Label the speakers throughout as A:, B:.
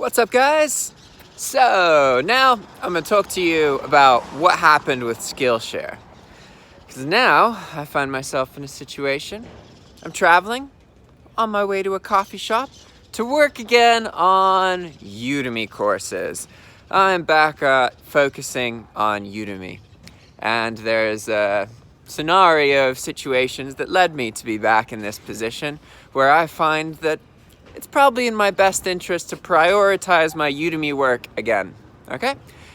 A: What's up, guys? So now I'm going to talk to you about what happened with Skillshare. Because now I find myself in a situation. I'm traveling on my way to a coffee shop to work again on Udemy courses. I'm back focusing on Udemy. And there's a scenario of situations that led me to be back in this position where I find that it's probably in my best interest to prioritize my Udemy work again, okay?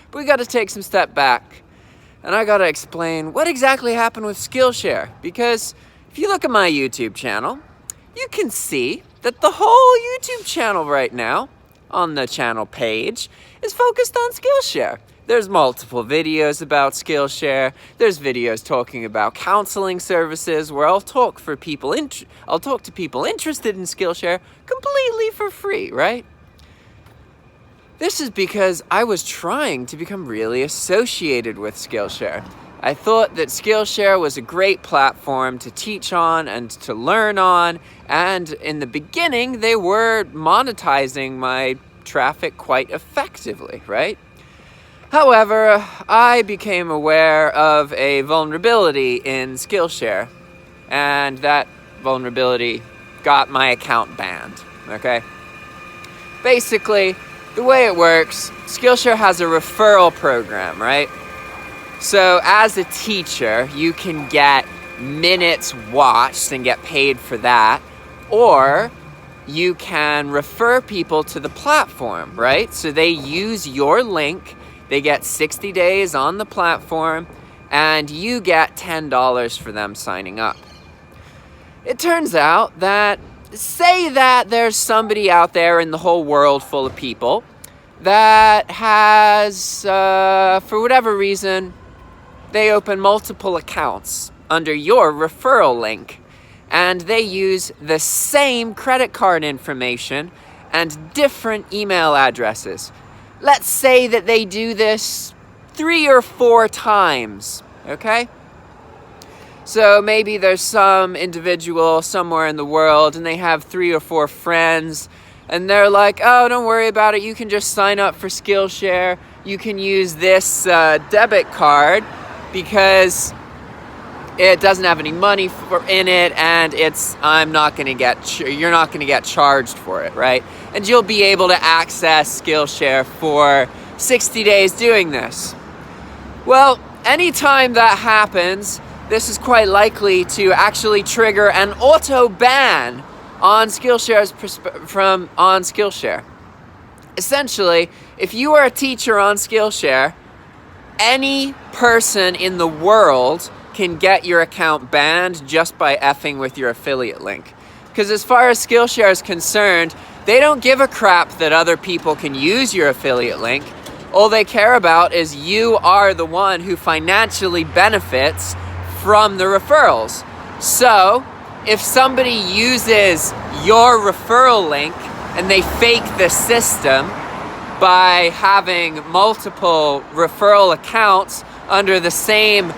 A: But we gotta take some step back, and I gotta explain what exactly happened with Skillshare, because if you look at my YouTube channel, you can see that the whole YouTube channel right now, on the channel page, is focused on Skillshare. There's multiple videos about Skillshare. There's videos talking about counseling services where I'll talk to people interested in Skillshare completely for free, right? This is because I was trying to become really associated with Skillshare. I thought that Skillshare was a great platform to teach on and to learn on, and in the beginning they were monetizing my traffic quite effectively, right? However, I became aware of a vulnerability in Skillshare, and that vulnerability got my account banned, okay? Basically, the way it works, Skillshare has a referral program, right? So as a teacher, you can get minutes watched and get paid for that, or you can refer people to the platform, right? So they use your link. They get 60 days on the platform, and you get $10 for them signing up. It turns out that, say that there's somebody out there in the whole world full of people that has, for whatever reason, they open multiple accounts under your referral link, and they use the same credit card information and different email addresses. Let's say that they do this 3 or 4 times, okay? So maybe there's some individual somewhere in the world and they have 3 or 4 friends, and they're like, oh, don't worry about it, you can just sign up for Skillshare, you can use this debit card because it doesn't have any money in it, and you're not going to get charged for it, right? And you'll be able to access Skillshare for 60 days doing this. Well, anytime that happens, this is quite likely to actually trigger an auto ban on Skillshare. Essentially, if you are a teacher on Skillshare, any person in the world can get your account banned just by effing with your affiliate link. Because as far as Skillshare is concerned, they don't give a crap that other people can use your affiliate link. All they care about is you are the one who financially benefits from the referrals. So, if somebody uses your referral link and they fake the system by having multiple referral accounts under the same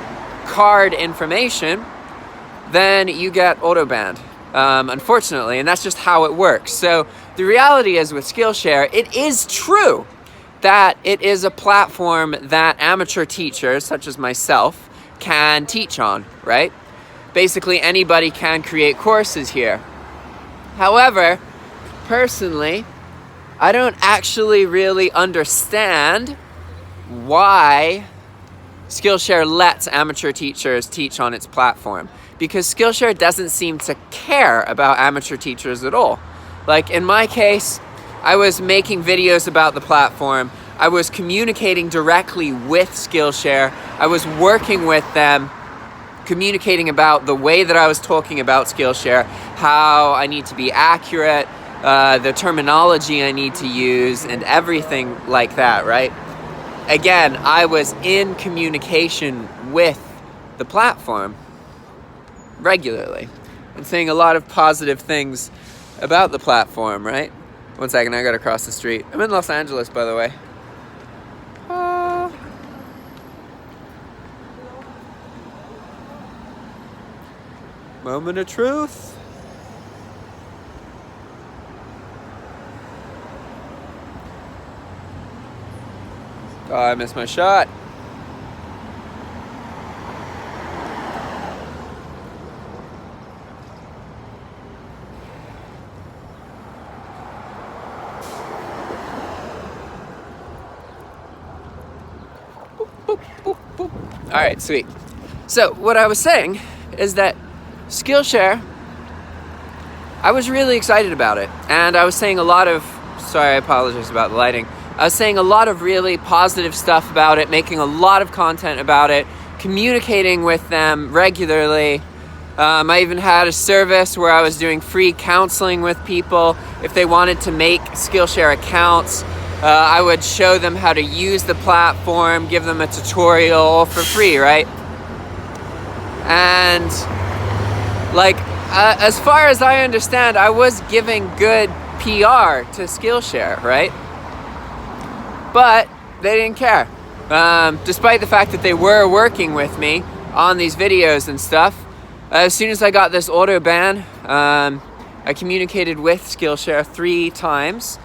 A: card information, then you get auto-banned, unfortunately, and that's just how it works. So the reality is with Skillshare, it is true that it is a platform that amateur teachers, such as myself, can teach on, right? Basically, anybody can create courses here. However, personally, I don't actually really understand why Skillshare lets amateur teachers teach on its platform, because Skillshare doesn't seem to care about amateur teachers at all. Like in my case, I was making videos about the platform, I was communicating directly with Skillshare, I was working with them, communicating about the way that I was talking about Skillshare, how I need to be accurate, the terminology I need to use, and everything like that, right? Again, I was in communication with the platform regularly and saying a lot of positive things about the platform, right? One second, I gotta cross the street. I'm in Los Angeles, by the way. Moment of truth. Oh, I missed my shot. Boop, boop, boop. All right, sweet. So what I was saying is that Skillshare, I was really excited about it. And I was saying a lot of, sorry, I apologize about the lighting. I was saying a lot of really positive stuff about it, making a lot of content about it, communicating with them regularly. I even had a service where I was doing free counseling with people. If they wanted to make Skillshare accounts, I would show them how to use the platform, give them a tutorial for free, right? And as far as I understand, I was giving good PR to Skillshare, right? But they didn't care. Despite the fact that they were working with me on these videos and stuff, as soon as I got this auto ban, I communicated with Skillshare 3 times,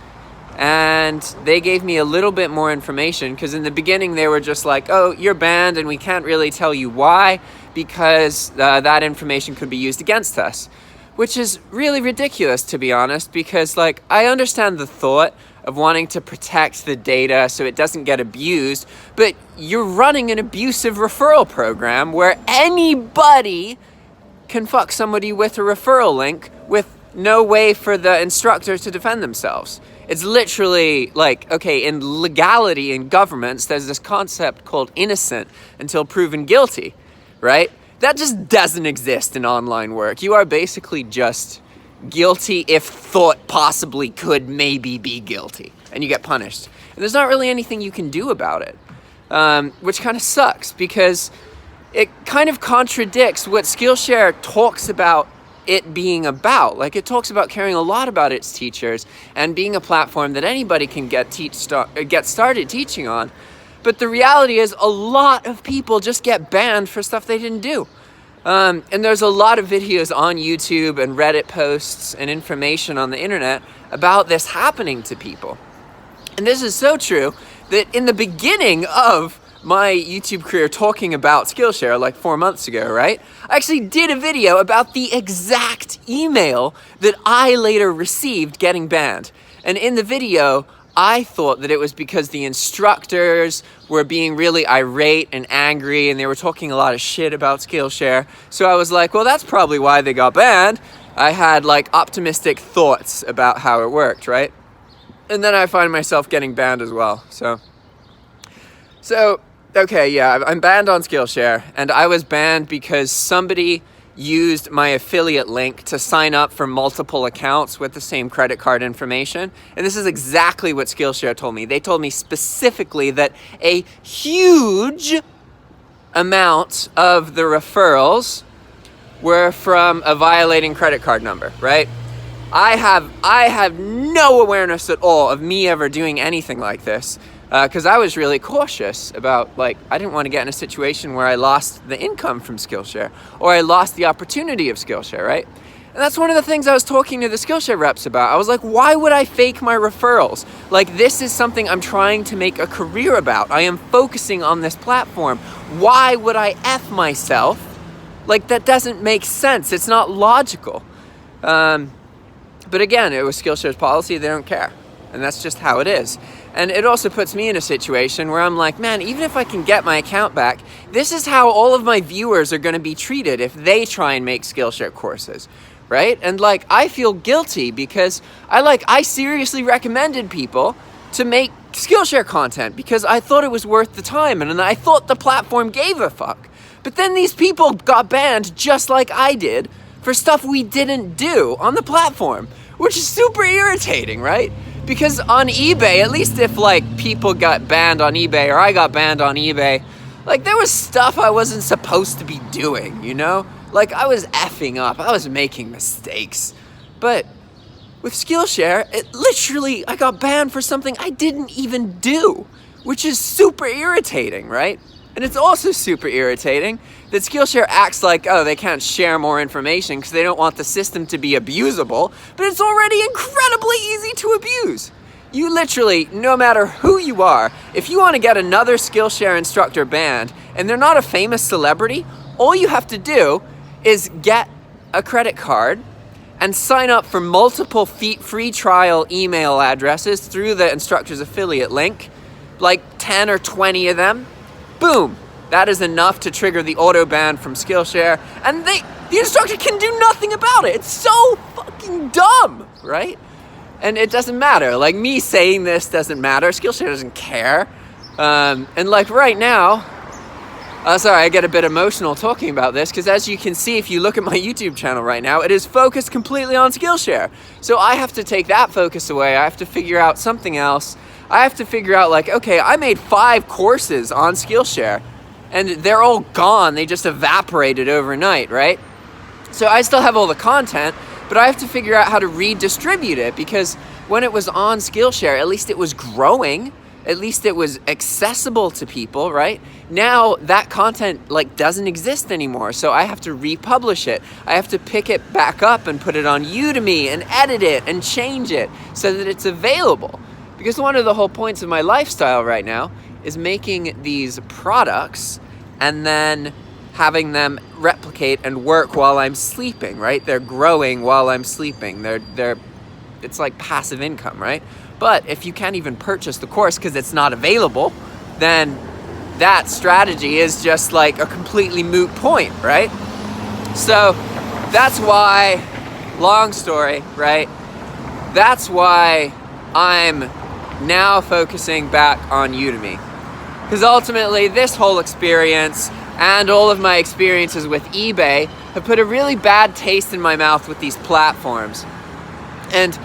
A: and they gave me a little bit more information, because in the beginning they were just like, oh, you're banned and we can't really tell you why, because that information could be used against us. Which is really ridiculous, to be honest, because I understand the thought of wanting to protect the data so it doesn't get abused, but you're running an abusive referral program where anybody can fuck somebody with a referral link with no way for the instructor to defend themselves. It's literally okay, in legality in governments, there's this concept called innocent until proven guilty, right? That just doesn't exist in online work. You are basically just guilty if thought possibly could maybe be guilty, and you get punished. And there's not really anything you can do about it, which kind of sucks, because it kind of contradicts what Skillshare talks about it being about. It talks about caring a lot about its teachers and being a platform that anybody can get started teaching on. But the reality is a lot of people just get banned for stuff they didn't do. And there's a lot of videos on YouTube and Reddit posts and information on the internet about this happening to people. And this is so true that in the beginning of my YouTube career talking about Skillshare 4 months ago, right? I actually did a video about the exact email that I later received getting banned. And in the video, I thought that it was because the instructors were being really irate and angry, and they were talking a lot of shit about Skillshare. So I was like, well, that's probably why they got banned. I had optimistic thoughts about how it worked, right? And then I find myself getting banned as well. So okay, yeah, I'm banned on Skillshare, and I was banned because somebody used my affiliate link to sign up for multiple accounts with the same credit card information. And this is exactly what Skillshare told me. They told me specifically that a huge amount of the referrals were from a violating credit card number, right? I have no awareness at all of me ever doing anything like this, because I was really cautious about, I didn't want to get in a situation where I lost the income from Skillshare, or I lost the opportunity of Skillshare, right? And that's one of the things I was talking to the Skillshare reps about. I was like, why would I fake my referrals? This is something I'm trying to make a career about. I am focusing on this platform. Why would I F myself? That doesn't make sense. It's not logical. But again, it was Skillshare's policy. They don't care. And that's just how it is. And it also puts me in a situation where I'm like, man, even if I can get my account back, this is how all of my viewers are going to be treated if they try and make Skillshare courses, right? And I feel guilty because I seriously recommended people to make Skillshare content because I thought it was worth the time, and I thought the platform gave a fuck. But then these people got banned just like I did for stuff we didn't do on the platform, which is super irritating, right? Because on eBay, at least if people got banned on eBay or I got banned on eBay, there was stuff I wasn't supposed to be doing, you know? I was effing up, I was making mistakes. But with Skillshare, I got banned for something I didn't even do, which is super irritating, right? And it's also super irritating that Skillshare acts like, oh, they can't share more information because they don't want the system to be abusable, but it's already incredibly easy to abuse. You literally, no matter who you are, if you want to get another Skillshare instructor banned and they're not a famous celebrity, all you have to do is get a credit card and sign up for multiple free trial email addresses through the instructor's affiliate link, like 10 or 20 of them. Boom! That is enough to trigger the auto ban from Skillshare, and the instructor can do nothing about it. It's so fucking dumb, right? And it doesn't matter. Like, me saying this doesn't matter. Skillshare doesn't care. And like right now, sorry, I get a bit emotional talking about this, because as you can see, if you look at my YouTube channel right now, it is focused completely on Skillshare. So I have to take that focus away. I have to figure out something else. I have to figure out, like, okay, I made 5 courses on Skillshare, and they're all gone. They just evaporated overnight, right? So I still have all the content, but I have to figure out how to redistribute it, because when it was on Skillshare, at least it was growing. At least it was accessible to people, right? Now that content like doesn't exist anymore, so I have to republish it. I have to pick it back up and put it on Udemy and edit it and change it so that it's available. Because one of the whole points of my lifestyle right now is making these products and then having them replicate and work while I'm sleeping, right? They're growing while I'm sleeping. It's like passive income, right? But if you can't even purchase the course because it's not available, then that strategy is just like a completely moot point, right? So that's why, long story, right? That's why I'm now focusing back on Udemy. Because ultimately this whole experience and all of my experiences with eBay have put a really bad taste in my mouth with these platforms. And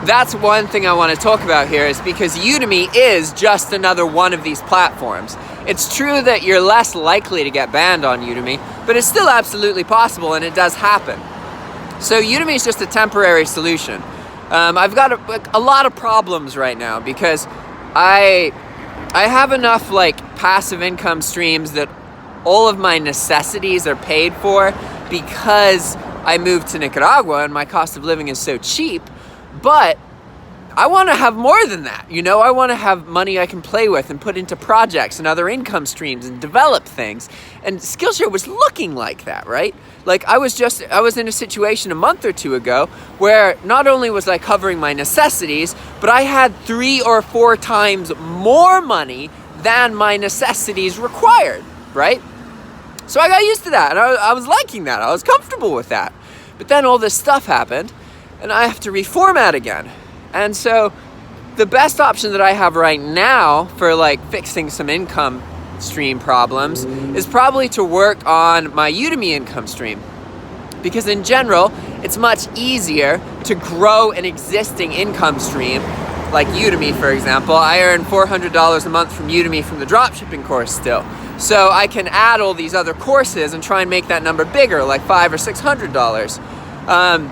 A: that's one thing I want to talk about here, is because Udemy is just another one of these platforms. It's true that you're less likely to get banned on Udemy, but it's still absolutely possible, and it does happen. So Udemy is just a temporary solution. I've got a lot of problems right now because I have enough like passive income streams that all of my necessities are paid for because I moved to Nicaragua and my cost of living is so cheap. But I want to have more than that, you know? I want to have money I can play with and put into projects and other income streams and develop things. And Skillshare was looking like that, right? Like I was in a situation a month or 2 ago where not only was I covering my necessities, but I had 3 or 4 times more money than my necessities required, right? So I got used to that, and I was liking that. I was comfortable with that. But then all this stuff happened, and I have to reformat again. And so the best option that I have right now for like fixing some income stream problems is probably to work on my Udemy income stream. Because in general, it's much easier to grow an existing income stream, like Udemy, for example. I earn $400 a month from Udemy from the dropshipping course still. So I can add all these other courses and try and make that number bigger, like $500 or $600.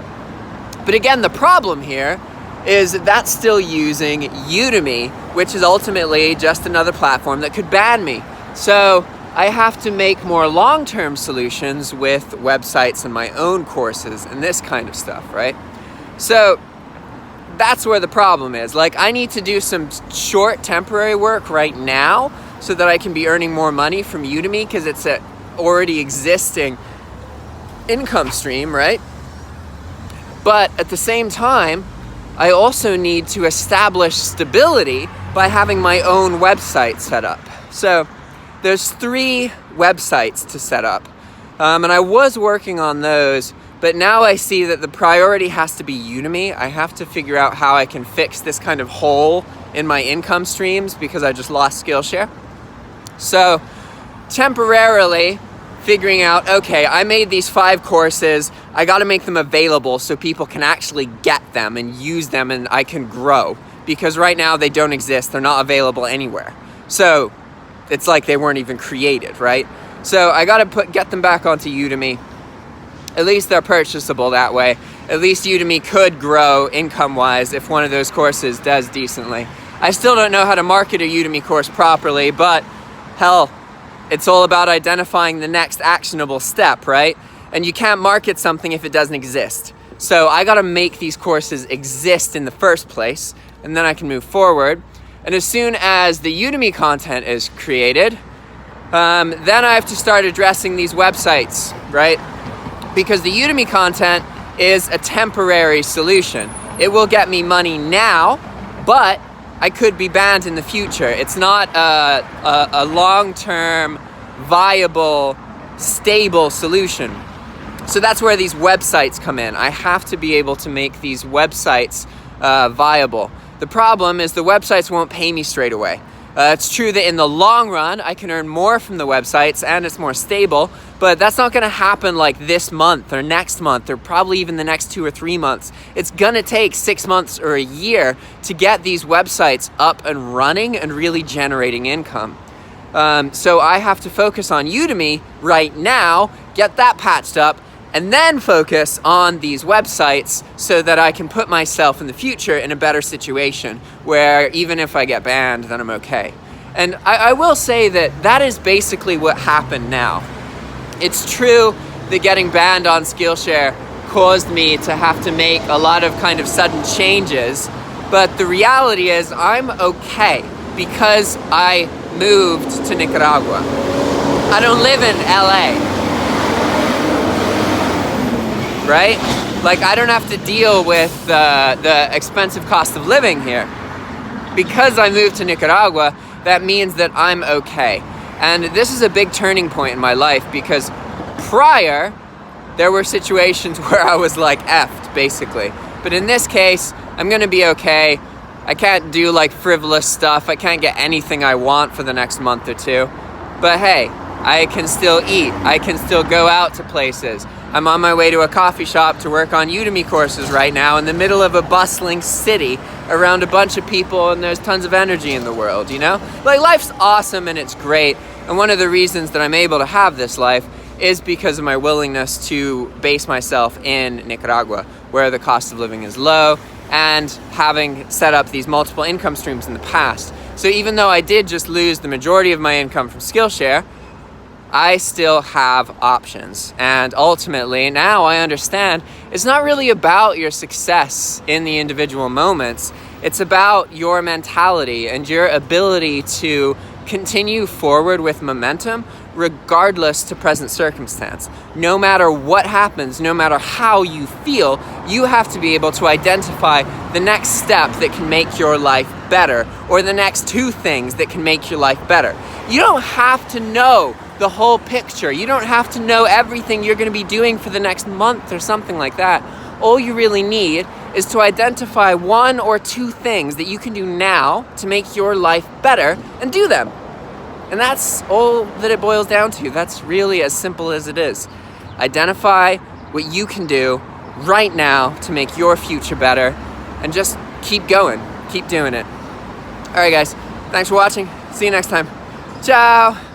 A: But again, the problem here is that that's still using Udemy, which is ultimately just another platform that could ban me. So I have to make more long-term solutions with websites and my own courses and this kind of stuff, right? So that's where the problem is. Like, I need to do some short temporary work right now so that I can be earning more money from Udemy because it's an already existing income stream, right? But at the same time, I also need to establish stability by having my own website set up. So there's 3 websites to set up. And I was working on those, but now I see that the priority has to be Udemy. I have to figure out how I can fix this kind of hole in my income streams because I just lost Skillshare. So temporarily figuring out, okay, I made these 5 courses. I got to make them available so people can actually get them and use them and I can grow. Because right now they don't exist. They're not available anywhere. So it's like they weren't even created, right? So I got to get them back onto Udemy. At least they're purchasable that way. At least Udemy could grow income-wise if one of those courses does decently. I still don't know how to market a Udemy course properly, but hell, it's all about identifying the next actionable step, right? And you can't market something if it doesn't exist. So I got to make these courses exist in the first place. and then I can move forward. And as soon as the Udemy content is created, then I have to start addressing these websites, right? Because the Udemy content is a temporary solution. It will get me money now, but I could be banned in the future. It's not a long-term, viable, stable solution. So that's where these websites come in. I have to be able to make these websites viable. The problem is the websites won't pay me straight away. It's true that in the long run, I can earn more from the websites and it's more stable, but that's not gonna happen like this month or next month or probably even the next 2 or 3 months. It's gonna take 6 months or a year to get these websites up and running and really generating income. So I have to focus on Udemy right now, get that patched up, and then focus on these websites so that I can put myself in the future in a better situation where even if I get banned, then I'm okay. And I will say that that is basically what happened now. It's true that getting banned on Skillshare caused me to have to make a lot of kind of sudden changes, but the reality is I'm okay because I moved to Nicaragua. I don't live in LA. Right? Like, I don't have to deal with the expensive cost of living here. Because I moved to Nicaragua, that means that I'm okay. And this is a big turning point in my life because prior, there were situations where I was like effed, basically. But in this case, I'm gonna be okay. I can't do like frivolous stuff. I can't get anything I want for the next month or two. But hey, I can still eat. I can still go out to places. I'm on my way to a coffee shop to work on Udemy courses right now in the middle of a bustling city around a bunch of people, and there's tons of energy in the world, you know? Like, life's awesome and it's great. And one of the reasons that I'm able to have this life is because of my willingness to base myself in Nicaragua, where the cost of living is low, and having set up these multiple income streams in the past. So even though I did just lose the majority of my income from Skillshare, I still have options. And ultimately, now I understand it's not really about your success in the individual moments. It's about your mentality and your ability to continue forward with momentum regardless to present circumstance. No matter what happens, no matter how you feel, you have to be able to identify the next step that can make your life better, or the next 2 things that can make your life better. You don't have to know the whole picture. You don't have to know everything you're going to be doing for the next month or something like that. All you really need is to identify 1 or 2 things that you can do now to make your life better and do them. And that's all that it boils down to. That's really as simple as it is. Identify what you can do right now to make your future better and just keep going. Keep doing it. All right, guys. Thanks for watching. See you next time. Ciao.